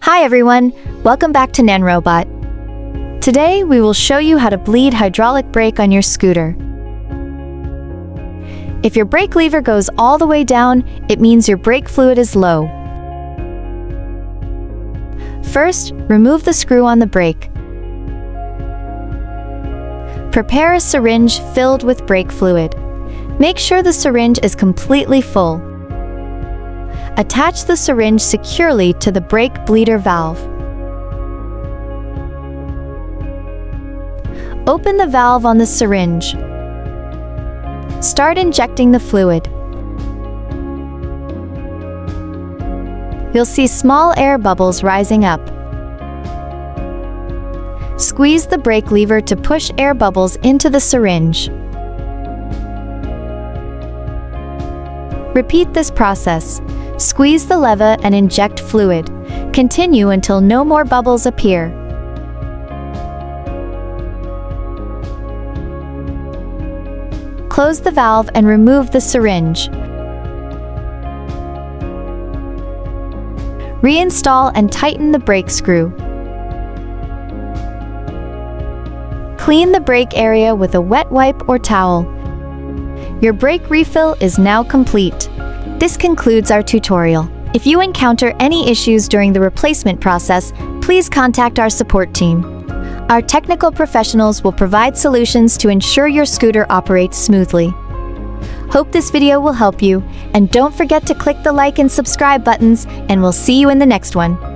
Hi everyone, welcome back to Nanrobot. Today we will show you how to bleed hydraulic brake on your scooter. If your brake lever goes all the way down, it means your brake fluid is low. First, remove the screw on the brake. Prepare a syringe filled with brake fluid. Make sure the syringe is completely full. Attach the syringe securely to the brake bleeder valve. Open the valve on the syringe. Start injecting the fluid. You'll see small air bubbles rising up. Squeeze the brake lever to push air bubbles into the syringe. Repeat this process. Squeeze the lever and inject fluid. Continue until no more bubbles appear. Close the valve and remove the syringe. Reinstall and tighten the brake screw. Clean the brake area with a wet wipe or towel. Your brake refill is now complete. This concludes our tutorial. If you encounter any issues during the replacement process, please contact our support team. Our technical professionals will provide solutions to ensure your scooter operates smoothly. Hope this video will help you, and don't forget to click the like and subscribe buttons, and we'll see you in the next one.